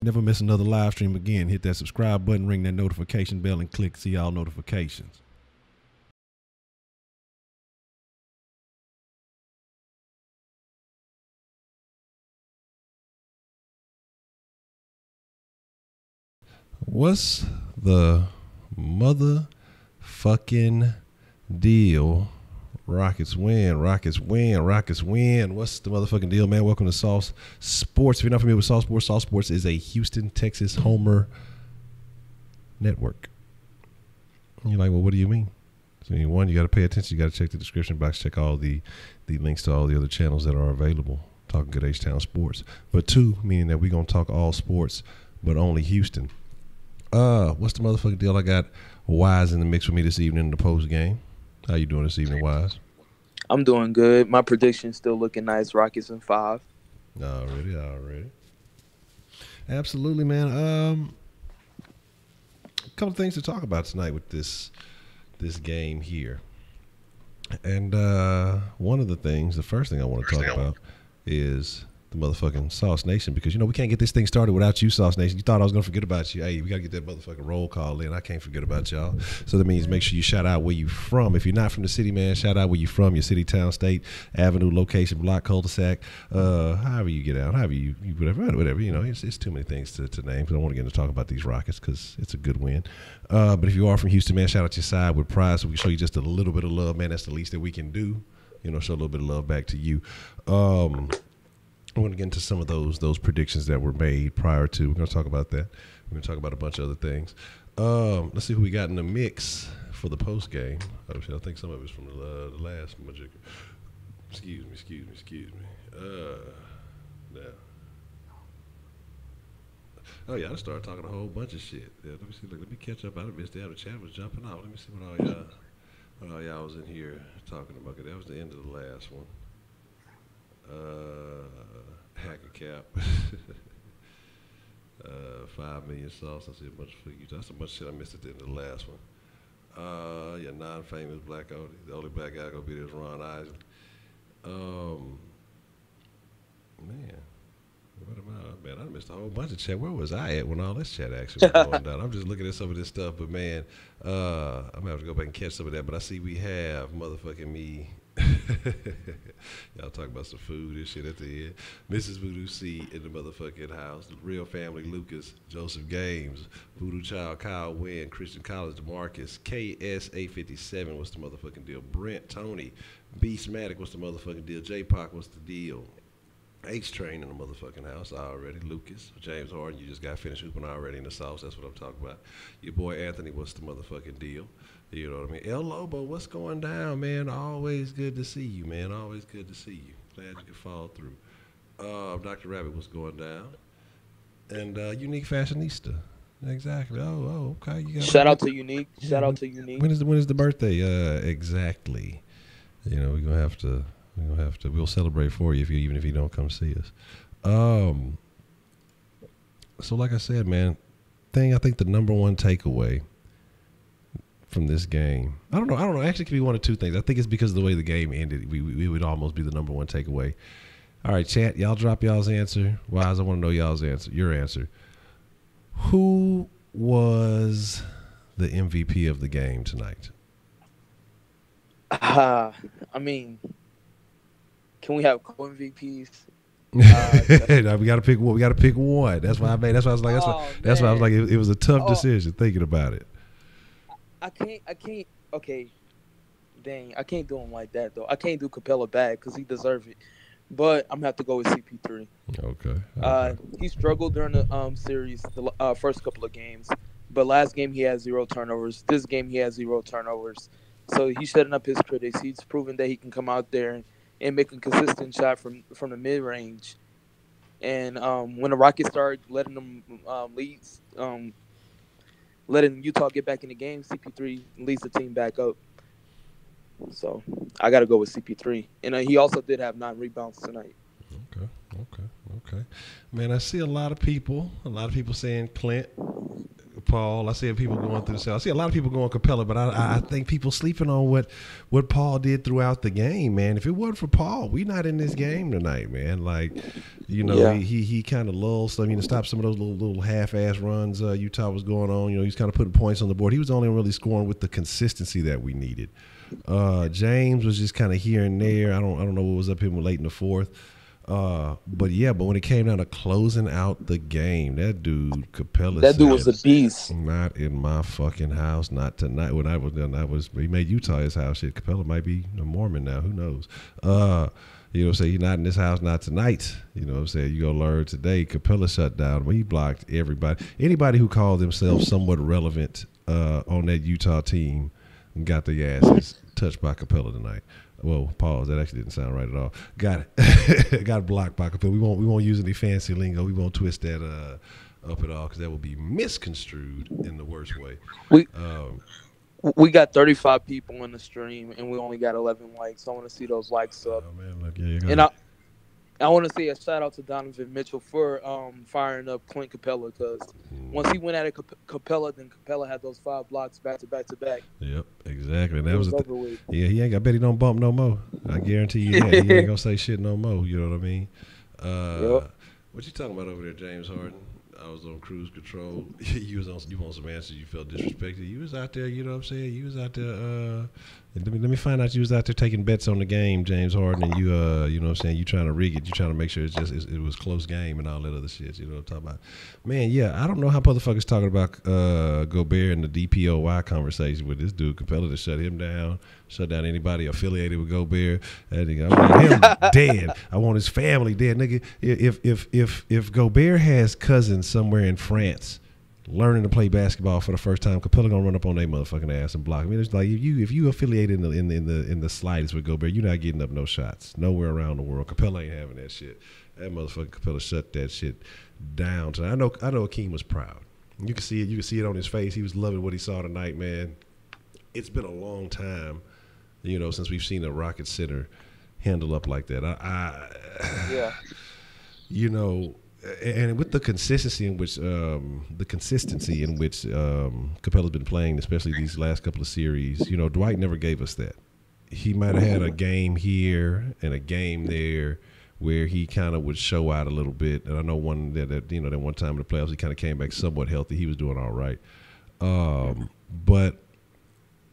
Never miss another live stream again. Hit that subscribe button, ring that notification bell, and click see all notifications. What's the motherfucking deal? Rockets win. Rockets win. Rockets win. What's the motherfucking deal, man? Welcome to Sauce Sports. If you're not familiar with Sauce Sports is a Houston, Texas homer network. And you're like, well, what do you mean? So, one, you got to pay attention. You got to check the description box. Check all the links to all the other channels that are available. Talking Good H-Town Sports. But two, meaning that we're going to talk all sports, but only Houston. What's the motherfucking deal? I got Wise in the mix with me this evening in the post game. How you doing this evening, Wise? I'm doing good. My prediction's still looking nice. Rockets in 5. Already. Absolutely, man. A couple things to talk about tonight with this game here. And one of the things, the first thing I want to talk about is the motherfucking Sauce Nation, because we can't get this thing started without you, Sauce Nation. You thought I was gonna forget about you. Hey, we gotta get that motherfucking roll call in. I can't forget about y'all. So that means make sure you shout out where you from. If you're not from the city, man, shout out where you from, your city, town, state, avenue, location, block, cul-de-sac, however you get out, however you whatever. It's too many things to name. I don't want to get into talk about these Rockets because it's a good win. But if you are from Houston, man, shout out your side with pride, so we can show you just a little bit of love, man. That's the least that we can do. Show a little bit of love back to you. I want to get into some of those predictions that were made prior to. We're going to talk about that. We're going to talk about a bunch of other things. Let's see who we got in the mix for the post game. I think some of it's from the last Majigger. Excuse me. Now. Oh yeah, I started talking a whole bunch of shit. Yeah, let me see. Let me catch up. I missed that. The chat was jumping out. Let me see what all y'all was in here talking about. That was the end of the last one. Hacker cap. 5 million sauce. I see a bunch of figures. That's a bunch of shit I missed at the end of the last one. Non-famous black Odie. The only black guy gonna be there is Ron Isley. Man, what am I? Man, I missed a whole bunch of chat. Where was I at when all this chat actually was going down? I'm just looking at some of this stuff, but man, I'm gonna have to go back and catch some of that. But I see we have motherfucking me. Y'all talk about some food and shit at the end. Mrs. Voodoo C in the motherfucking house. The Real Family Lucas, Joseph Games, Voodoo Child Kyle Wynn, Christian College DeMarcus, KS857, what's the motherfucking deal? Brent Tony, Beastmatic, what's the motherfucking deal? J-Pac, what's the deal? H-Train in the motherfucking house already. Lucas, James Harden, you just got finished hooping already in the sauce. That's what I'm talking about. Your boy Anthony, what's the motherfucking deal? You know what I mean? El Lobo, what's going down, man? Always good to see you, man. Always good to see you. Glad you could fall through. Dr. Rabbit, what's going down? And Unique Fashionista. Exactly. Oh, okay. Shout out to Unique. Shout out to Unique. When is the birthday? Exactly. We're gonna have to. We'll celebrate for you even if you don't come see us. So like I said, man, I think the number one takeaway from this game, I don't know. Actually, it could be one of two things. I think it's because of the way the game ended. We would almost be the number one takeaway. All right, chat, y'all drop y'all's answer. Wise, I want to know y'all's answer. Your answer. Who was the MVP of the game tonight? I mean, can we have co-MVPs? Now we got to pick one. We got to pick one. That's why I made. That's why I was like. That's why I was like. It was a tough decision thinking about it. I can't. Okay, dang, I can't do him like that though. I can't do Capella bad because he deserves it. But I'm gonna have to go with CP3. Okay. He struggled during the series, the first couple of games, but last game he had 0 turnovers. This game he has 0 turnovers. So he's shutting up his critics. He's proven that he can come out there and make a consistent shot from the mid range. And when the Rockets start letting them leads, letting Utah get back in the game, CP3 leads the team back up. So I got to go with CP3. And he also did have 9 rebounds tonight. Okay. Man, I see a lot of people saying Clint, Paul. I see people going through the cell. I see a lot of people going Capella, but I think people sleeping on what Paul did throughout the game, man. If it wasn't for Paul, we not in this game tonight, man. Like, he kind of lulled some, stopped some of those little half-ass runs Utah was going on. He's kind of putting points on the board. He was only really scoring with the consistency that we needed. James was just kind of here and there. I don't know what was up him late in the fourth. But when it came down to closing out the game, that dude Capella, that dude was a beast. Not in my fucking house, not tonight. When I was done, he made Utah his house. Shit, Capella might be a Mormon now. Who knows? You're not in this house, not tonight. You go learn today. Capella shut down. He blocked everybody. Anybody who called themselves somewhat relevant on that Utah team got their asses touched by Capella tonight. Well, pause. That actually didn't sound right at all. Got it. Got blocked by Capella. We won't use any fancy lingo. We won't twist that up at all because that will be misconstrued in the worst way. We got 35 people in the stream and we only got 11 likes. I want to see those likes up. Oh man, look, yeah, and I want to say a shout out to Donovan Mitchell for firing up Clint Capella because once he went at it Capella, then Capella had those 5 blocks back to back to back. Yep, exactly. And that was he ain't. I bet he don't bump no more. I guarantee you that he ain't gonna say shit no more. You know what I mean? Yep. What you talking about over there, James Harden? I was on cruise control. You want some answers. You felt disrespected. You was out there. You know what I'm saying? You was out there. Let me find out. You was out there taking bets on the game, James Harden, and you you know what I'm saying? You trying to rig it. You trying to make sure it was close game and all that other shit. You know what I'm talking about? Man, yeah. I don't know how motherfuckers talking about Gobert and the DPOY conversation with this dude Capella to shut him down, shut down anybody affiliated with Gobert. And I want him dead. I want his family dead, nigga. If Gobert has cousins somewhere in France learning to play basketball for the first time, Capella gonna run up on their motherfucking ass and block. I mean, it's like if you affiliated in the slightest with Gobert, you're not getting up no shots nowhere around the world. Capella ain't having that shit. That motherfucker Capella shut that shit down. So I know Akeem was proud. You can see it. You can see it on his face. He was loving what he saw tonight, man. It's been a long time, since we've seen a Rocket center handle up like that. And with the consistency in which Capella's been playing, especially these last couple of series, Dwight never gave us that. He might have had a game here and a game there where he kind of would show out a little bit. And I know that one time in the playoffs he kind of came back somewhat healthy. He was doing all right. But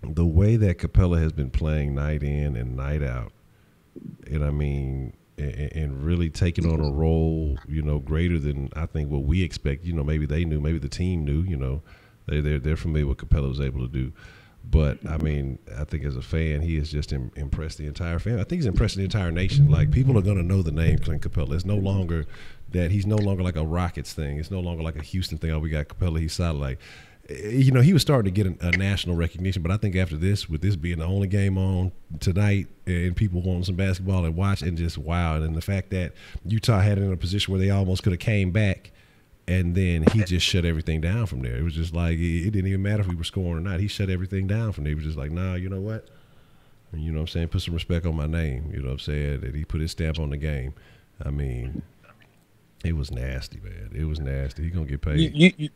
the way that Capella has been playing night in and night out, and really taking on a role, greater than I think what we expect. Maybe they knew, maybe the team knew. They're familiar with what Capella was able to do. But I think as a fan, he has just impressed the entire fan. I think he's impressed the entire nation. Like, people are going to know the name Clint Capella. It's no longer that he's no longer like a Rockets thing. It's no longer like a Houston thing. Oh, we got Capella. He's solid. Like, he was starting to get a national recognition, but I think after this, with this being the only game on tonight and people wanting some basketball and watch and just wow, and the fact that Utah had it in a position where they almost could have came back, and then he just shut everything down from there. It was just like it didn't even matter if we were scoring or not. He shut everything down from there. He was just like, nah, you know what? You know what I'm saying? Put some respect on my name. You know what I'm saying? And he put his stamp on the game. It was nasty, man. It was nasty. He gonna get paid.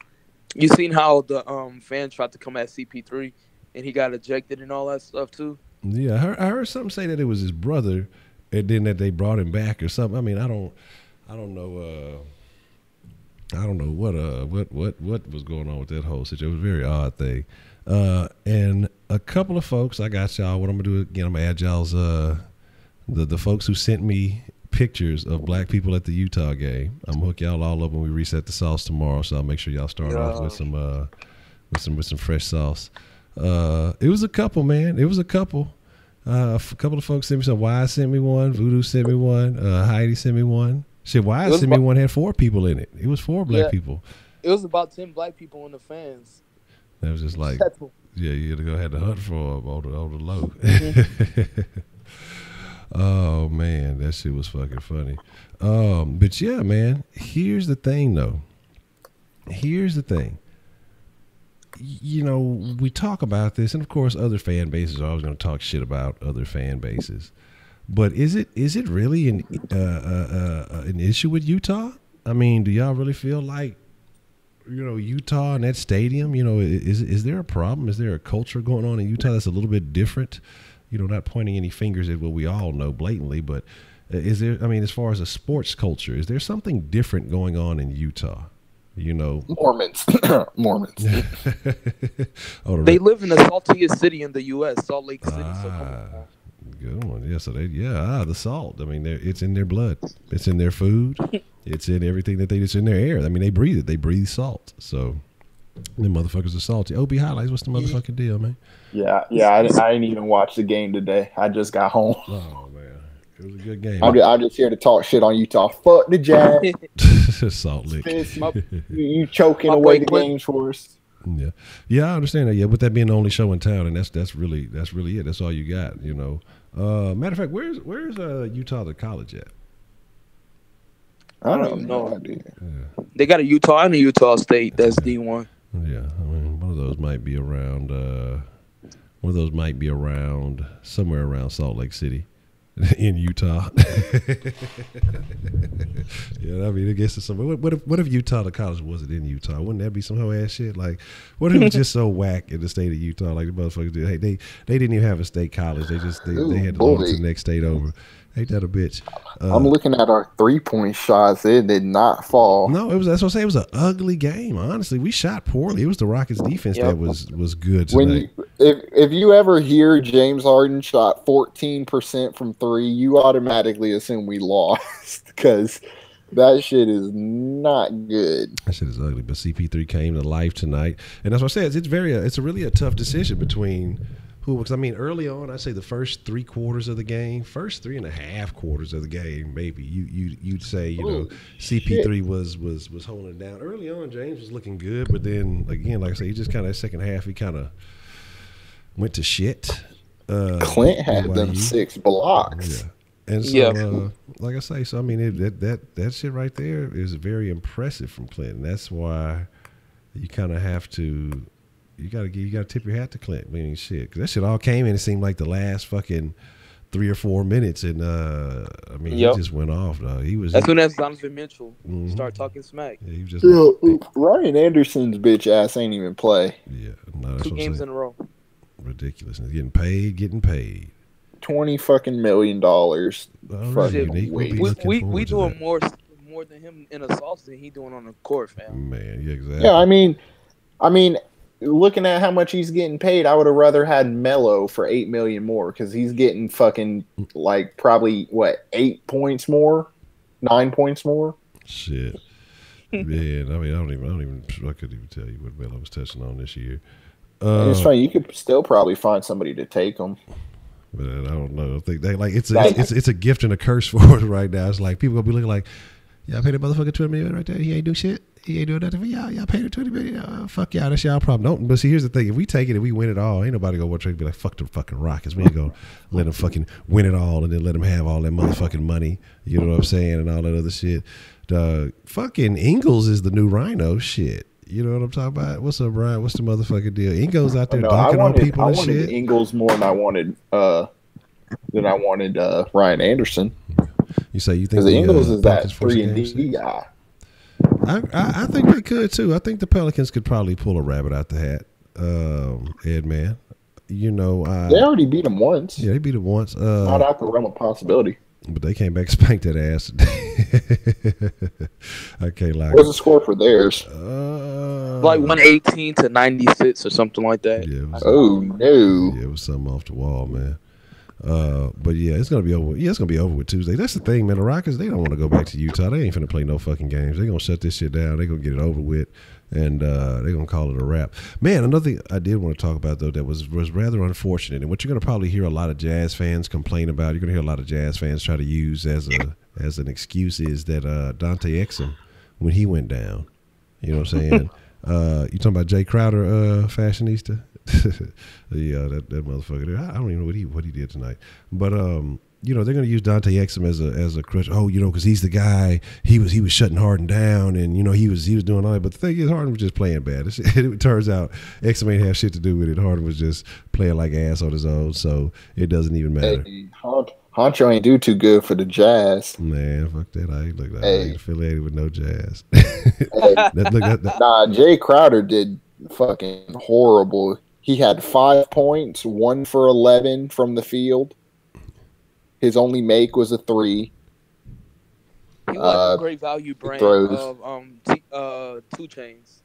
You seen how the fans tried to come at CP3 and he got ejected and all that stuff too? Yeah, I heard something say that it was his brother, and then that they brought him back or something. I don't know. I don't know what was going on with that whole situation. It was a very odd thing. And a couple of folks, I got y'all. What I'm gonna do again? I'm gonna add y'all's the folks who sent me pictures of black people at the Utah game. I'm gonna hook y'all all up when we reset the sauce tomorrow. So I'll make sure y'all start off with some fresh sauce. It was a couple, man. It was a couple. A couple of folks sent me some. Wise sent me one. Voodoo sent me one. Heidi sent me one. Shit, Wise sent me one. Had 4 people in it. It was 4 black people. It was about 10 black people in the fans. That was just like, yeah, you had to go ahead to hunt for them on the low. Mm-hmm. Oh man, that shit was fucking funny. But yeah, man. Here's the thing, though. Here's the thing. We talk about this, and of course, other fan bases are always going to talk shit about other fan bases. But is it really an issue with Utah? Do y'all really feel like Utah and that stadium, is there a problem? Is there a culture going on in Utah that's a little bit different? Not pointing any fingers at what we all know blatantly, but is there, as far as a sports culture, is there something different going on in Utah? Mormons. Mormons. They live in the saltiest city in the U.S., Salt Lake City. Good one. Yeah, so the salt. It's in their blood. It's in their food. It's in everything it's in their air. They breathe it. They breathe salt. So, them motherfuckers are salty. OB highlights. What's the motherfucking deal, man? Yeah. I didn't even watch the game today. I just got home. Oh man, it was a good game. I'm just here to talk shit on Utah. Fuck the Jazz. Salt Lick. You choking away the games for us. Yeah, I understand that. Yeah, with that being the only show in town, and that's really it. That's all you got. Matter of fact, where's Utah the college at? I don't know. Yeah. They got a Utah and a Utah State. That's D1. Yeah, one of those might be around. One of those might be around somewhere around Salt Lake City, in Utah. I guess it's somewhere. What if Utah the college wasn't in Utah? Wouldn't that be some whole ass shit? Like, what if it was just so whack in the state of Utah? Like the motherfuckers did. Hey, they didn't even have a state college. They had to go to the next state over. Ain't that a bitch? I'm looking at our 3-point shots. It did not fall. No, that's what I say. It was an ugly game. Honestly, we shot poorly. It was the Rockets' defense that was good tonight. If you ever hear James Harden shot 14% from 3, you automatically assume we lost because that shit is not good. That shit is ugly. But CP3 came to life tonight, and that's what I said. It's really a tough decision between. Because early on, I say the first 3 quarters of the game, first 3.5 quarters of the game, maybe you'd say CP3 was holding it down. Early on, James was looking good, but then again, like I say, he just kind of second half he kind of went to shit. Clint had them 6 blocks. Yeah, and so like I say, that shit right there is very impressive from Clint. And that's why you kind of have to. You gotta tip your hat to Clint. Shit, because that shit all came in. It seemed like the last fucking 3 or 4 minutes, and he just went off. That's when Donovan Mitchell started talking smack. Yeah, he was just Ryan Anderson's bitch ass ain't even play. Yeah, no, 2 games in a row. Ridiculous. Getting paid. $20 million. We doing more than him in a sauce than he doing on the court, fam. Man, yeah, exactly. Yeah, I mean. Looking at how much he's getting paid, I would have rather had Melo for $8 million more because he's getting fucking probably 8 points more, 9 points more. Shit, man. I couldn't even tell you what Melo was touching on this year. It's funny. You could still probably find somebody to take him. But I don't know. I think it's a gift and a curse for us right now. It's like people gonna be looking like, y'all paid a motherfucker $20 million right there. He ain't do shit. He ain't doing nothing for y'all. Y'all paid him $20 million. Fuck y'all. That's y'all problem. Don't. But see, here's the thing. If we take it and we win it all, ain't nobody gonna watch it and be like, fuck the fucking Rockets. We ain't gonna let them fucking win it all and then let them have all that motherfucking money. You know what I'm saying? And all that other shit. Fucking Ingles is the new Rhino. Shit. You know what I'm talking about? What's up, Brian? What's the motherfucking deal? Ingles out there dunking on people and shit. I wanted Ingles more than I wanted Ryan Anderson. You say you think the Ingles is that 3-and-D guy? I think they could too. I think the Pelicans could probably pull a rabbit out the hat. Ed, man, they already beat him once. Yeah, they beat him once. Not out the realm of possibility. But they came back and spanked that ass. I can't lie. What's the score for theirs? 118 to 96 or something like that. Yeah, no. Yeah, it was something off the wall, man. But yeah, it's gonna be over. Yeah, it's gonna be over with Tuesday. That's the thing, man. The Rockets, they don't want to go back to Utah. They ain't finna play no fucking games. They gonna shut this shit down. They gonna get it over with, and they gonna call it a wrap. Man, another thing I did want to talk about though that was rather unfortunate, and what you're gonna probably hear a lot of Jazz fans complain about. You're gonna hear a lot of Jazz fans try to use as an excuse is that Dante Exum, when he went down, you know what I'm saying? You talking about Jay Crowder, fashionista? Yeah, that motherfucker. I don't even know what he did tonight. But they're gonna use Dante Exum as a crutch. Oh, because he's the guy. He was shutting Harden down, and he was doing all that. But the thing is, Harden was just playing bad. It turns out Exum ain't have shit to do with it. Harden was just playing like ass on his own, so it doesn't even matter. Hey, Honcho ain't do too good for the Jazz. Man, fuck that. I ain't Hey. affiliated with no Jazz. Hey. Nah, Jay Crowder did fucking horrible. He had 5 points, 1 for 11 from the field. His only make was a 3. He like a great value brand of 2 Chains.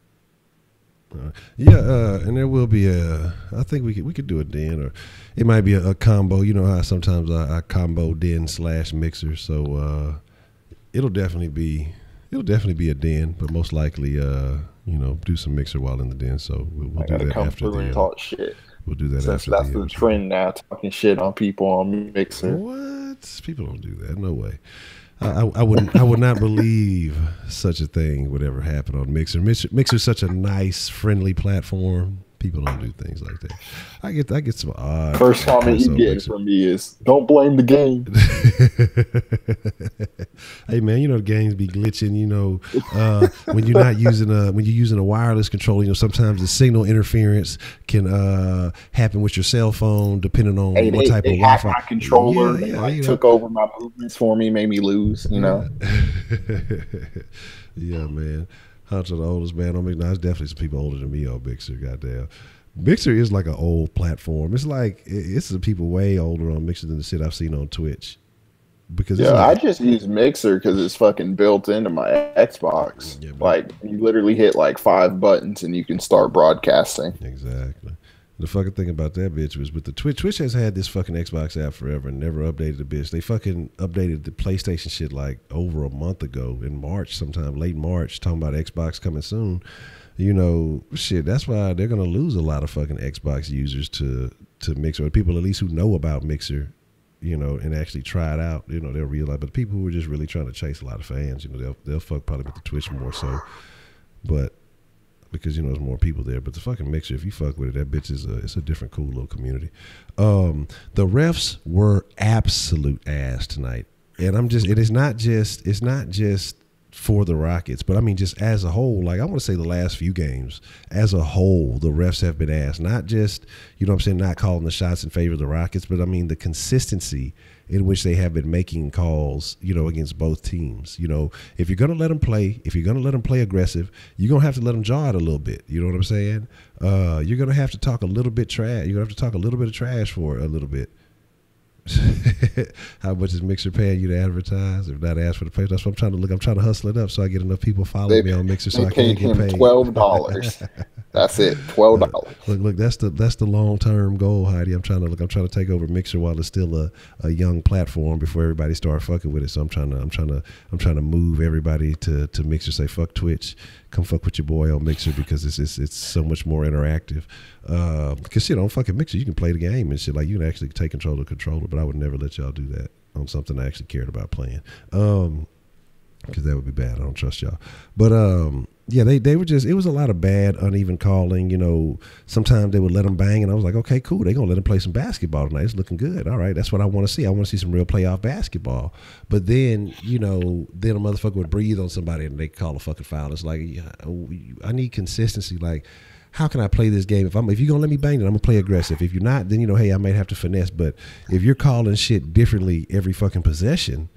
And there will be I think we could do a den, or it might be a combo. You know how sometimes I combo den / mixer, so it'll definitely be a den, but most likely do some mixer while in the den. So we'll do that after the talk shit. We'll do that Since after that's the trend now, talking shit on people on Mixer. What? People don't do that. No way. I would not believe such a thing would ever happen on Mixer. Mixer's such a nice, friendly platform. People don't do things like that. I get some odd. First comment you get from me is, "Don't blame the game." Hey man, the games be glitching. When you're not using when you're using a wireless controller, sometimes the signal interference can happen with your cell phone, depending on what type of Wi-Fi. My controller took over my movements for me, made me lose. Yeah, man. Honcho, the oldest man on Mixer. Now, there's definitely some people older than me on Mixer. Goddamn, Mixer is like an old platform. It's like it's the people way older on Mixer than the shit I've seen on Twitch. Because I just use Mixer because it's fucking built into my Xbox. Yeah, like you literally hit like 5 buttons and you can start broadcasting. Exactly. The fucking thing about that bitch was with the Twitch. Twitch has had this fucking Xbox app forever and never updated the bitch. They fucking updated the PlayStation shit like over a month ago in March, sometime late March, talking about Xbox coming soon. Shit, that's why they're gonna lose a lot of fucking Xbox users to Mixer, or people at least who know about Mixer, and actually try it out. They'll realize. But people who are just really trying to chase a lot of fans, they'll fuck probably with the Twitch more so. But because there's more people there, but the fucking Mixer, if you fuck with it, that bitch it's a different cool little community. The refs were absolute ass tonight, and it's not just for the Rockets, but I mean just as a whole. Like I want to say the last few games as a whole, the refs have been ass. Not just not calling the shots in favor of the Rockets, but I mean the consistency in which they have been making calls, against both teams. If you're going to let them play, aggressive, you're going to have to let them jaw it a little bit. You know what I'm saying? You're going to have to talk a little bit trash. You're going to have to talk a little bit of trash for a little bit. How much is Mixer paying you to advertise? If not, ask for the pay. That's what I'm trying to look. I'm trying to hustle it up so I get enough people following me on Mixer so I can get paid. $12. That's it, $12. Look, that's the long term goal, Heidi. I'm trying to take over Mixer while it's still a young platform before everybody start fucking with it. So I'm trying to move everybody to Mixer. Say fuck Twitch, come fuck with your boy on Mixer because it's so much more interactive. Because shit on fucking Mixer, you can play the game and shit. Like you can actually take control of the controller, but I would never let y'all do that on something I actually cared about playing. Because that would be bad. I don't trust y'all. But they were just, it was a lot of bad, uneven calling. Sometimes they would let them bang, and I was like, okay, cool. They're going to let them play some basketball tonight. It's looking good. All right, that's what I want to see. I want to see some real playoff basketball. But then, then a motherfucker would breathe on somebody and they call a fucking foul. It's like, I need consistency. Like, how can I play this game? If you're gonna let me bang it, I'm gonna play aggressive. If you're not, then hey, I might have to finesse. But if you're calling shit differently every fucking possession,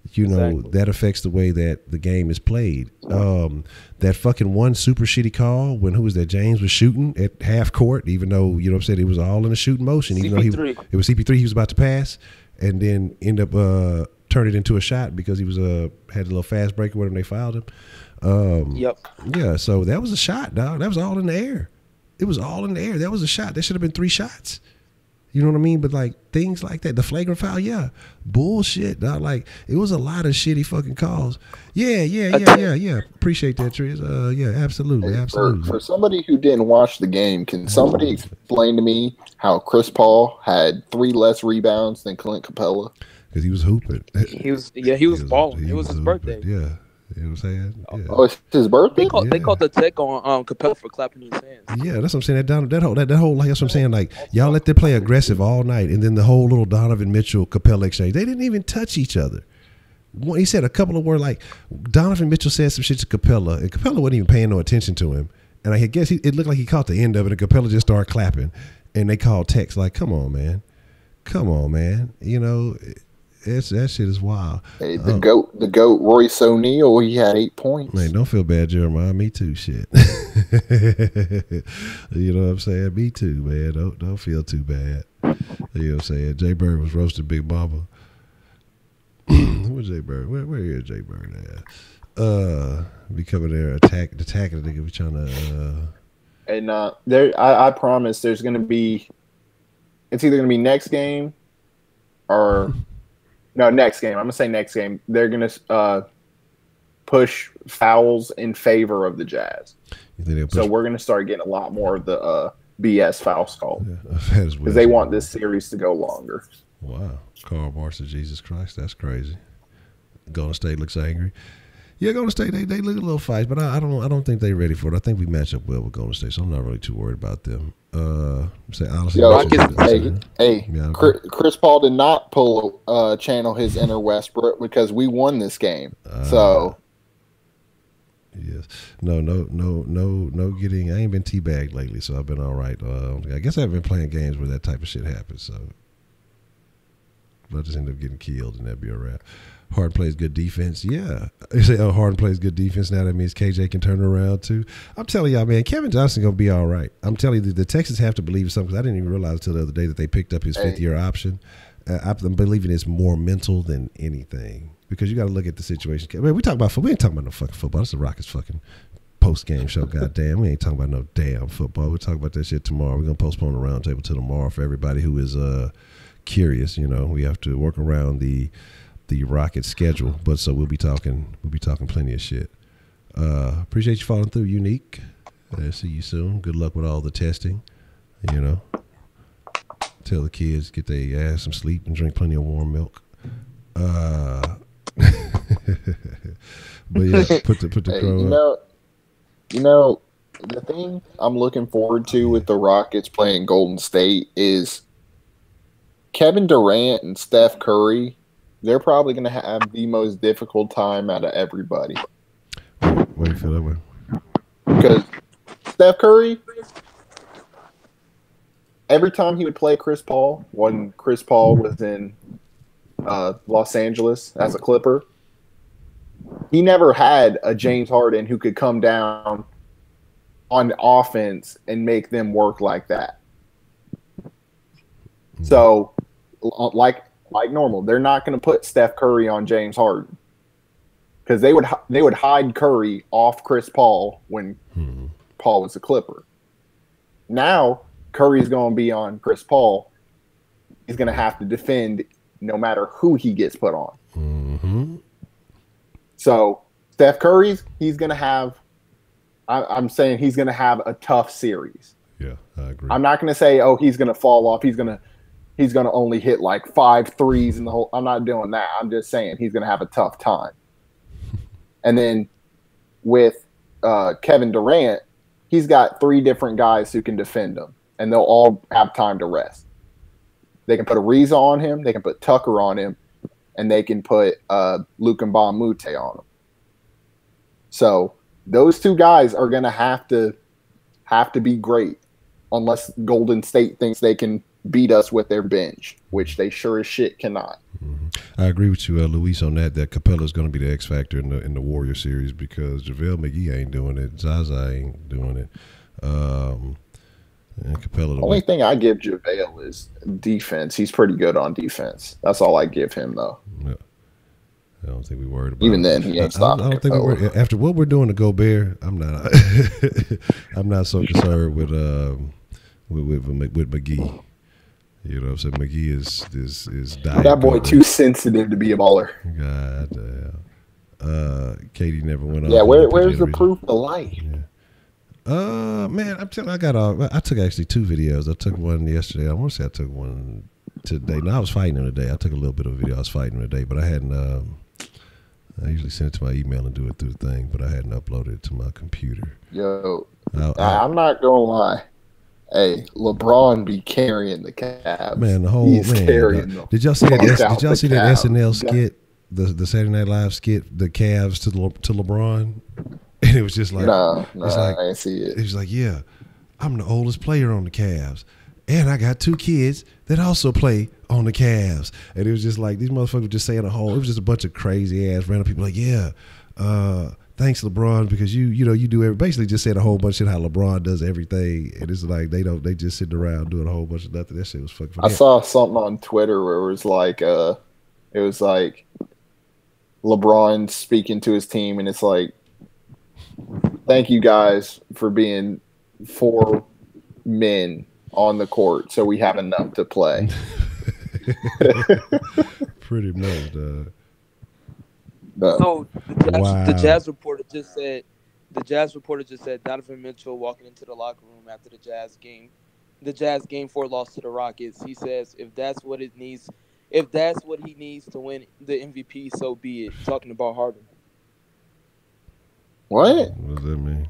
exactly. That affects the way that the game is played. That fucking one super shitty call when James was shooting at half court, even though it was all in a shooting motion. Even though it was CP3, he was about to pass, and then end up turn it into a shot because he was had a little fast break or whatever. They fouled him. Yep. Yeah, so that was a shot, dog. That was all in the air. It was all in the air. That was a shot. That should have been 3 shots. You know what I mean? But like things like that, the flagrant foul, yeah, bullshit, dog. Like it was a lot of shitty fucking calls. Yeah. Appreciate that, Triz. Yeah, absolutely. For somebody who didn't watch the game, can somebody explain to me how Chris Paul had 3 less rebounds than Clint Capella? Because he was hooping. He was balling. It was his birthday. Yeah. You know what I'm saying? Yeah. Oh, it's his birthday? They called the tech on Capella for clapping his hands. Yeah, that's what I'm saying. That whole like that's what I'm saying. Like y'all let them play aggressive all night, and then the whole little Donovan Mitchell Capella exchange. They didn't even touch each other. He said a couple of words like Donovan Mitchell said some shit to Capella, and Capella wasn't even paying no attention to him. And I guess it looked like he caught the end of it, and Capella just started clapping, and they called text like, "Come on, man." that shit is wild. Hey, the goat, Royce O'Neal, he had 8 points. Man, don't feel bad, Jeremiah. Me too. Shit. You know what I'm saying? Me too, man. Don't feel too bad. You know what I'm saying? Jay Bird was roasting Big Mama. Where's Jay Bird? Where is Jay Bird at? Be coming there attacking the nigga. We trying to. And I promise there's gonna be. It's either gonna be next game, or no, next game. I'm gonna say next game. They're gonna push fouls in favor of the Jazz. So we're gonna start getting a lot more of the BS fouls called because they want this series to go longer. Wow, Karl Marx, Jesus Christ, that's crazy. Golden State looks angry. Yeah, Golden State, they look a little fight, but I don't think they're ready for it. I think we match up well with Golden State, so I'm not really too worried about them. Say honestly, Chris Paul did not channel his inner Westbrook because we won this game. So yes, no getting. I ain't been teabagged lately, so I've been all right. I guess I haven't been playing games where that type of shit happens. So I just end up getting killed, and that'd be a wrap. Harden plays good defense. Yeah. You say, Harden plays good defense. Now that means KJ can turn around too. I'm telling y'all, man, Kevin Johnson going to be all right. I'm telling you, the Texans have to believe something. Because I didn't even realize until the other day that they picked up his fifth-year option. I'm believing it's more mental than anything. Because you got to look at the situation. Man, we talk about football. We ain't talking about no fucking football. It's the Rockets fucking post-game show. Goddamn. We ain't talking about no damn football. We'll talk about that shit tomorrow. We're going to postpone the roundtable till tomorrow for everybody who is curious. You know, we have to work around the Rocket schedule, but so we'll be talking plenty of shit. Appreciate you following through, Unique. See you soon. Good luck with all the testing. You know, tell the kids get their ass some sleep and drink plenty of warm milk. But yeah, put the crow up. You know, the thing I'm looking forward to with the Rockets playing Golden State is Kevin Durant and Steph Curry. They're probably going to have the most difficult time out of everybody. Why do you feel that way? Because Steph Curry, every time he would play Chris Paul, when Chris Paul was in Los Angeles as a Clipper, he never had a James Harden who could come down on offense and make them work like that. So, like normal, they're not going to put Steph Curry on James Harden because they would hide Curry off Chris Paul when Paul was a Clipper. Now Curry's going to be on Chris Paul. He's going to have to defend no matter who he gets put on. Mm-hmm. So Steph Curry's, he's going to have. I'm saying he's going to have a tough series. Yeah, I agree. I'm not going to say, oh, he's going to fall off. He's going to only hit like 5 threes in the whole. I'm not doing that. I'm just saying he's going to have a tough time. And then with Kevin Durant, he's got 3 different guys who can defend him, and they'll all have time to rest. They can put Ariza on him, they can put Tucker on him, and they can put Luka Mbamute on him. So those 2 guys are going to have to be great, unless Golden State thinks they can beat us with their bench, which they sure as shit cannot. Mm-hmm. I agree with you, Luis, on that Capella is going to be the X factor in the Warrior series because JaVale McGee ain't doing it, Zaza ain't doing it, and Capella. The only thing I give JaVale is defense. He's pretty good on defense. That's all I give him, though. Yeah. I don't think we worried about. Even then, he ain't stopping. I don't think we worried. After what we're doing to Gobert, I'm not. I'm not so concerned with McGee. You know what I'm saying? McGee is dying. That boy too sensitive to be a baller. God damn. Katie never went on. Yeah, where's the proof of life? Yeah. Man, I'm telling you, I took actually 2 videos. I took one yesterday. I want to say I took one today. No, I was fighting him today. I took a little bit of a video. I was fighting him today, but I hadn't. I usually send it to my email and do it through the thing, but I hadn't uploaded it to my computer. Yo, I'm not gonna lie. Hey, LeBron be carrying the Cavs. Man, he's carrying them. Did y'all see that? Did y'all see that SNL skit, the Saturday Night Live skit, the Cavs to LeBron? And it was just like, no, I didn't see it. He was like, yeah, I'm the oldest player on the Cavs. and I got 2 kids that also play on the Cavs. And it was just like these motherfuckers were just saying it was just a bunch of crazy ass random people like, yeah, thanks LeBron because you do basically just said a whole bunch of shit how LeBron does everything. And it's like they just sitting around doing a whole bunch of nothing. That shit was fucking funny. I saw something on Twitter where it was like LeBron speaking to his team, and it's like, thank you guys for being 4 men on the court so we have enough to play. Pretty much, dog. So the Jazz reporter just said Donovan Mitchell walking into the locker room after the Jazz game 4 loss to the Rockets. He says if that's what he needs to win the MVP, so be it. Talking about Harden. What? What does that mean?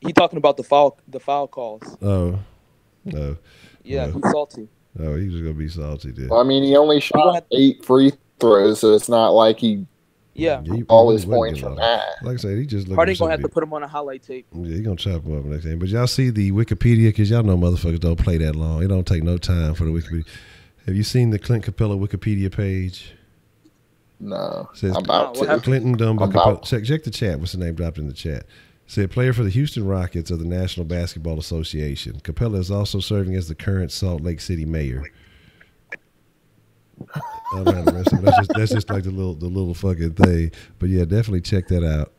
He talking about the foul calls. Oh, no. Yeah, no. he's salty. Oh, he's just gonna be salty, dude. Well, I mean, he only shot 8 free throws, so it's not like he all his points from that. Like I said, he just Harden gonna have to put him on a highlight tape. Yeah, he gonna chop him up next time. But y'all see the Wikipedia, because y'all know motherfuckers don't play that long. It don't take no time for the Wikipedia. Have you seen the Clint Capella Wikipedia page? No. Says about to. Clinton Dumbo Capella. Check the chat. What's the name dropped in the chat? Said player for the Houston Rockets of the National Basketball Association. Capella is also serving as the current Salt Lake City mayor. That's just like the little fucking thing. But yeah, definitely check that out.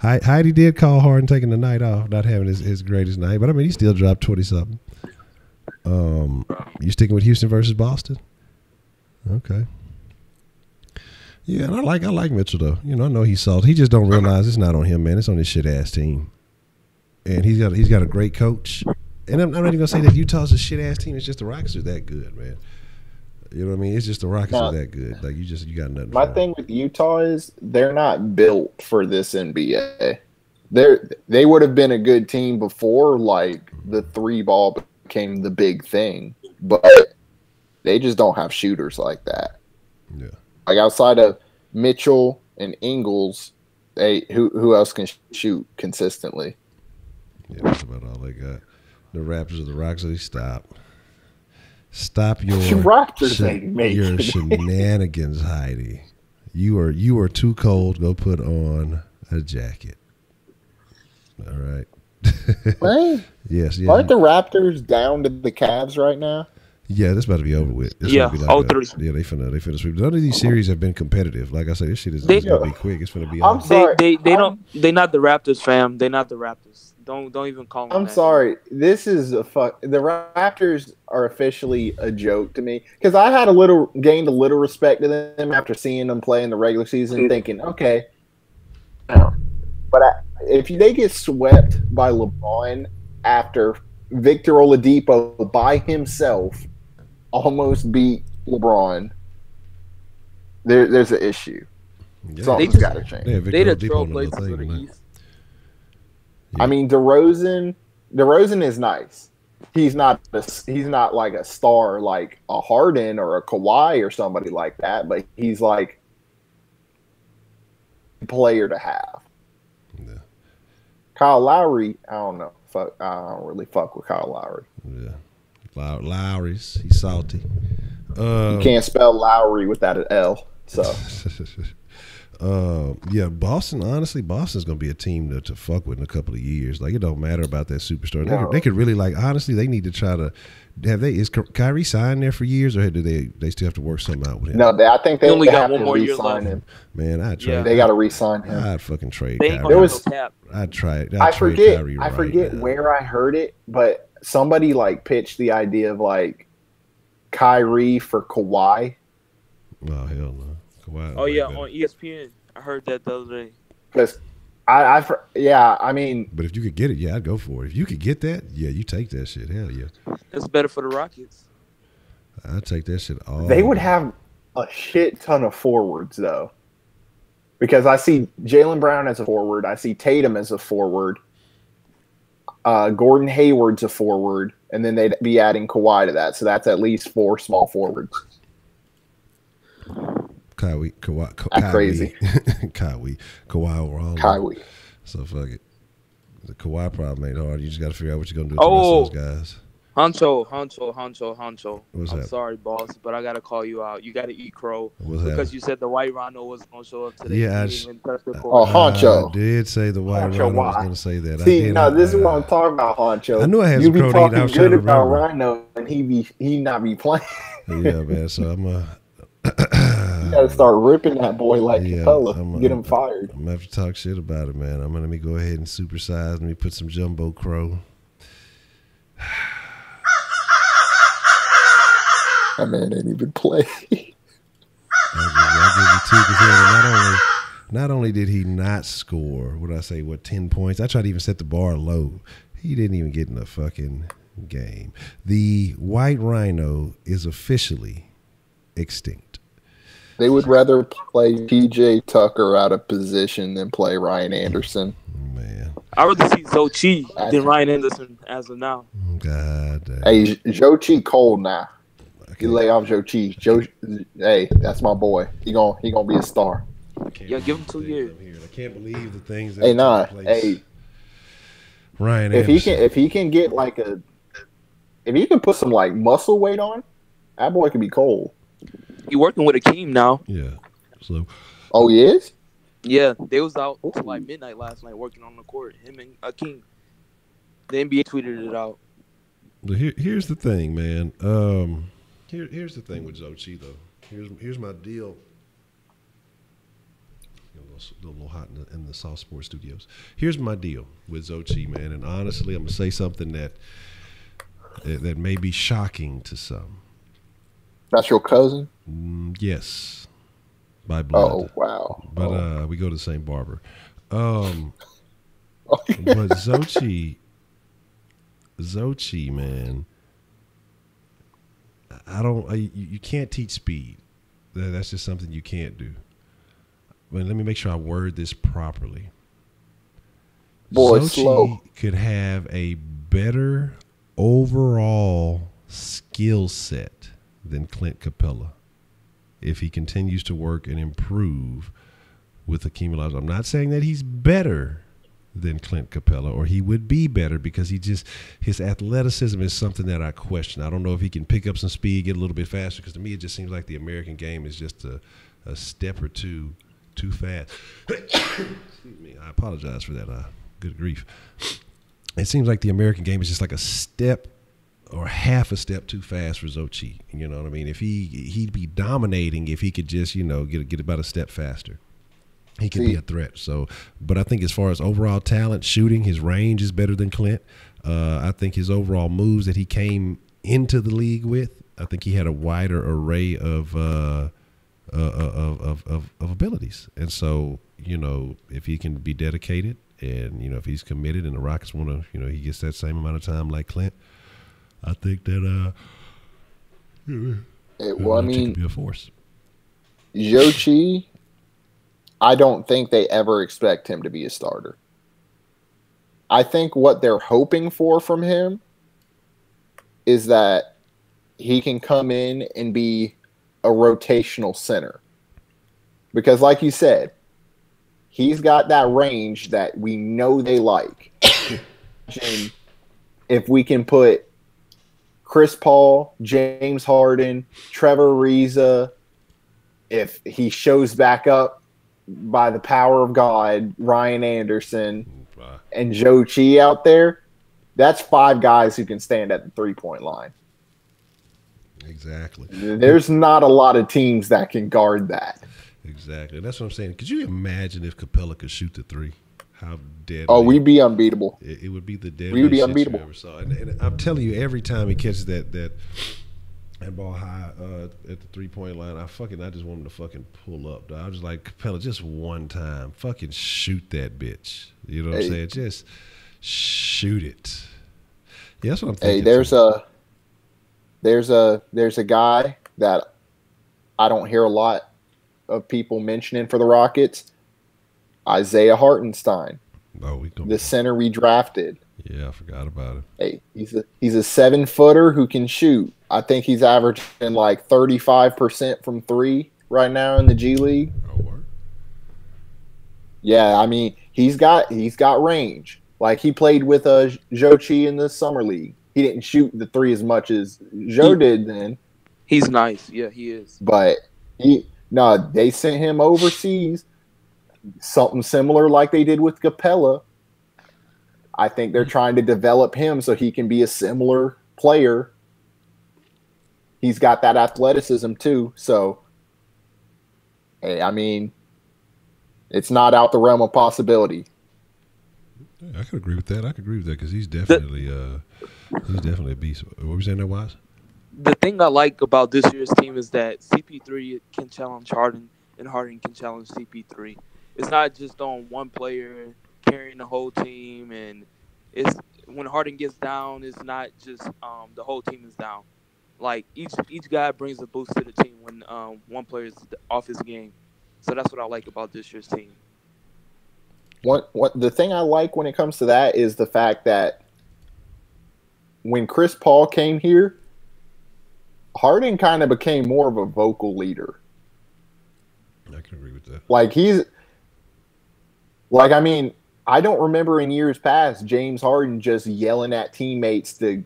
Heidi did call Harden taking the night off, not having his greatest night. But I mean, he still dropped 20-something. You sticking with Houston versus Boston? Okay. Yeah, and I like Mitchell though. I know he's salty. He just don't realize it's not on him, man. It's on his shit ass team. And he's got a great coach. And I'm not even gonna say that Utah's a shit ass team. It's just the Rockets are that good, man. You know what I mean? It's just the Rockets are that good. Like you got nothing. My thing with Utah is they're not built for this NBA. They would have been a good team before like the 3-ball became the big thing, but they just don't have shooters like that. Yeah. Like outside of Mitchell and Ingles, who else can shoot consistently? Yeah, that's about all they got. The Raptors or the Rockets, stop your your shenanigans, Heidi. You are too cold. Go put on a jacket. All right. Right? Yes. Aren't the Raptors down to the Cavs right now? Yeah, that's about to be over with. It's yeah, be like 0-3. Yeah, they finna sweep. None of these series have been competitive. Like I said, this shit is gonna be quick. It's gonna be. I'm sorry. They not the Raptors, fam. They not the Raptors. Don't even call them. I'm sorry. This is a fuck. The Raptors are officially a joke to me because I had gained a little respect to them after seeing them play in the regular season, thinking, okay, but if they get swept by LeBron after Victor Oladipo by himself almost beat LeBron, there's an issue. Yeah. Something's got to change. They the trailblazers for the East. Yeah. I mean, DeRozan is nice. He's not like a star like a Harden or a Kawhi or somebody like that, but he's like a player to have. Yeah. Kyle Lowry, I don't know. I don't really fuck with Kyle Lowry. Yeah. Lowry's he's salty. You can't spell Lowry without an L. So yeah, Boston. Honestly, Boston's gonna be a team to fuck with in a couple of years. Like it don't matter about that superstar. No. They could really like. Honestly, they need to try to. Is Kyrie signed there for years, or do they still have to work something out with him? No, I think they only got have one to more year re-sign left. him. Man, I'd try. Yeah. They got to re-sign him. I'd fucking trade. They ain't Kyrie. gonna have no cap. I'd try it. I forget. Kyrie I forget now. where I heard it, but somebody like pitched the idea of like Kyrie for Kawhi. Oh hell no. Kawhi, Oh yeah, on ESPN. I heard that the other day. Because I mean, but if you could get it, yeah, I'd go for it. If you could get that, yeah, you take that shit. Hell yeah. That's better for the Rockets. I'd take that shit all. they would have a shit ton of forwards though, because I see Jaylen Brown as a forward, I see Tatum as a forward, Gordon Hayward's a forward, and then they'd be adding Kawhi to that, so that's at least 4 small forwards. Kawhi, crazy. Kawhi over all. Kawhi. So fuck it. The Kawhi problem ain't hard. You just got to figure out what you're gonna do with the rest of those guys. Honcho. What's I'm that? sorry, boss, but I gotta call you out. You gotta eat crow What's because that? you said the white rhino was gonna show up today. Yeah, He didn't even touch the Oh, court. Honcho. I did say the white Honcho, Rhino was why? gonna say that. See, I did. no, this is what I'm talking about, Honcho. I knew I had you some be crow to eat. I talking was trying good to about remember. Rhino, and he not be playing. Yeah, man. So I'm You gotta start ripping that boy like Capella. Get him fired. I'm gonna have to talk shit about it, man. Let me go ahead and supersize. Let me put some jumbo crow. That man ain't even play. I'll give you two because not only did he not score, 10 points? I tried to even set the bar low. He didn't even get in the fucking game. The white rhino is officially extinct. They would rather play PJ Tucker out of position than play Ryan Anderson. Man. I'd rather see Zochi than Ryan Anderson as of now. God damn. Hey, Joe Chi cold now. You lay off Joe Chi. Hey, that's my boy. He gonna be a star. Yeah, give him 2 years. I can't believe the things that Hey, Ryan Anderson. If he can get if he can put some like muscle weight on, that boy can be cold. He working with Akeem now. Yeah. So. Oh, he is? Yeah, they was out till like midnight last night working on the court. Him and Akeem. The NBA tweeted it out. But here's the thing, man. Here's the thing with Zochi though. Here's my deal. A little hot in the Soft Sports Studios. Here's my deal with Zochi, man. And honestly, I'm gonna say something that may be shocking to some. That's your cousin? Yes, by blood. Oh wow! But we go to the same barber. But Zochi, man. You can't teach speed. That's just something you can't do. But let me make sure I word this properly. Boy, Zochi slow. could have a better overall skill set than Clint Capella if he continues to work and improve with Hakeem Olajuwon. I'm not saying that he's better than Clint Capella, or he would be better, because his athleticism is something that I question. I don't know if he can pick up some speed, get a little bit faster, because to me it just seems like the American game is just a step or two too fast. Excuse me, I apologize for that. Good grief. It seems like the American game is just like a step or half a step too fast for Zochi. You know what I mean? If he'd be dominating if he could just, get about a step faster. He could be a threat. So, but I think as far as overall talent, shooting, his range is better than Clint. I think his overall moves that he came into the league with, I think he had a wider array of abilities. And so, if he can be dedicated and, if he's committed and the Rockets want to, he gets that same amount of time like Clint, I think that could be a force. Yoshi, I don't think they ever expect him to be a starter. I think what they're hoping for from him is that he can come in and be a rotational center. Because like you said, he's got that range that we know they like. If we can put Chris Paul, James Harden, Trevor Ariza, if he shows back up by the power of God, Ryan Anderson and Joe Chi out there, that's 5 guys who can stand at the 3-point line. Exactly. There's not a lot of teams that can guard that. Exactly. That's what I'm saying. Could you imagine if Capella could shoot the 3? How deadly. Oh, we'd be unbeatable. It would be the deadliest we would be shit unbeatable. you ever saw. And I'm telling you, every time he catches that ball high at the 3-point line, I just want him to fucking pull up. Dog. I was just like, Capella, just one time, fucking shoot that bitch. You know what I'm saying? Just shoot it. Yeah, that's what I'm thinking. Hey, there's a guy that I don't hear a lot of people mentioning for the Rockets. Isaiah Hartenstein, the center we drafted. Yeah, I forgot about it. Hey, he's a 7-footer who can shoot. I think he's averaging like 35% from 3 right now in the G League. Oh, what? Yeah, I mean he's got range. Like he played with Zhou Chi in the summer league. He didn't shoot the three as much as Zhou did then. He's nice. Yeah, he is. But they sent him overseas. Something similar like they did with Capella. I think they're trying to develop him so he can be a similar player. He's got that athleticism too. So, hey, I mean, it's not out the realm of possibility. Yeah, I could agree with that. Because he's definitely a beast. What were you saying there, Wise? The thing I like about this year's team is that CP3 can challenge Harden and Harden can challenge CP3. It's not just on one player carrying the whole team, and it's when Harden gets down, it's not just the whole team is down. Like each guy brings a boost to the team when one player is off his game. So that's what I like about this year's team. What the thing I like when it comes to that is the fact that when Chris Paul came here, Harden kind of became more of a vocal leader. I can agree with that. I mean, I don't remember in years past James Harden just yelling at teammates to,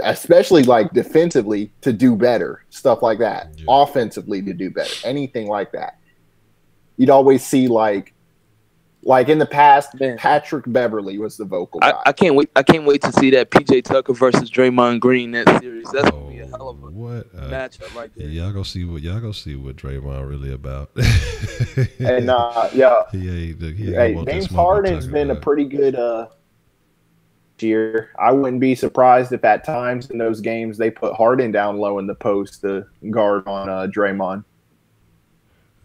especially like defensively, to do better, stuff like that. Yeah. Offensively to do better, anything like that. You'd always see like in the past, Patrick Beverly was the vocal guy. I can't wait to see that PJ Tucker versus Draymond Green that series. That's gonna be a hell of a matchup right there. Y'all gonna see what Draymond really about. And James Harden's been a pretty good year. I wouldn't be surprised if at times in those games they put Harden down low in the post to guard on Draymond.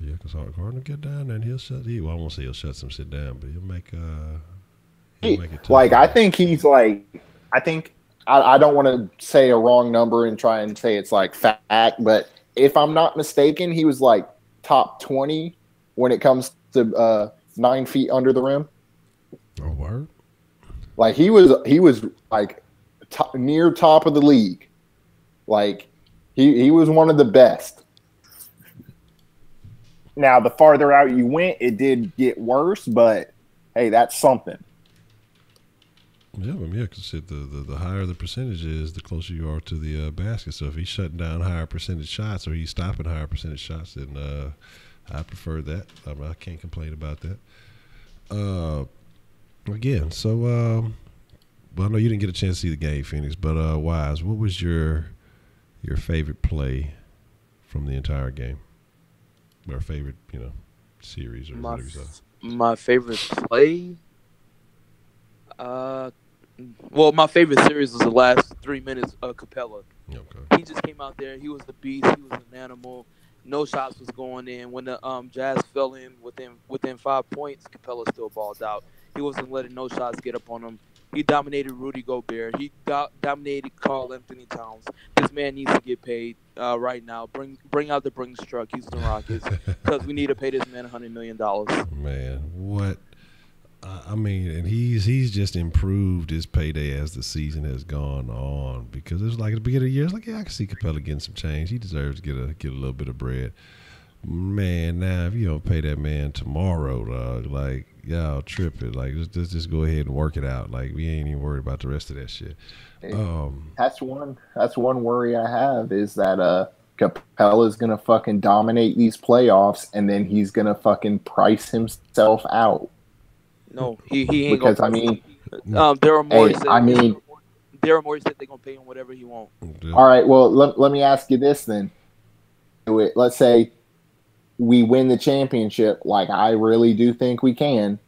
Yeah, because Harden will get down there and I won't say he'll shut some shit down, but he'll make it tough. Like, I think he's like, I don't want to say a wrong number and try and say it's like fact, but if I'm not mistaken, he was like top 20 when it comes to 9 feet under the rim. Oh, word? Like, he was like near top of the league. Like, he was one of the best. Now, the farther out you went, it did get worse, but hey, that's something. Yeah, because the higher the percentage is, the closer you are to the basket. So if he's shutting down higher percentage shots or he's stopping higher percentage shots, then I prefer that. I can't complain about that. Again, so well, I know you didn't get a chance to see the game, Phoenix, but Wise, what was your favorite play from the entire game? Our favorite, series or whatever you saw. My favorite play? Well, my favorite series was the last 3 minutes of Capella. Okay. He just came out there. He was the beast. He was an animal. No shots was going in. When the Jazz fell in within 5 points, Capella still balled out. He wasn't letting no shots get up on him. He dominated Rudy Gobert. He dominated Karl Anthony Towns. This man needs to get paid right now. Bring out the Brinks truck, Houston Rockets, because we need to pay this man $100 million. Man, what? I mean, and he's just improved his payday as the season has gone on, because it was like at the beginning of the year, it's like, yeah, I can see Capella getting some change. He deserves to get a little bit of bread. Man, now if you don't pay that man tomorrow, dog, like, y'all tripping. Like, just go ahead and work it out. Like, we ain't even worried about the rest of that shit. That's one worry I have is that Capella's gonna fucking dominate these playoffs, and then he's gonna fucking price himself out. No, he ain't because gonna. I mean, Daryl Morey said they're gonna pay him whatever he wants. All right, well, let me ask you this then. Let's say we win the championship, like I really do think we can.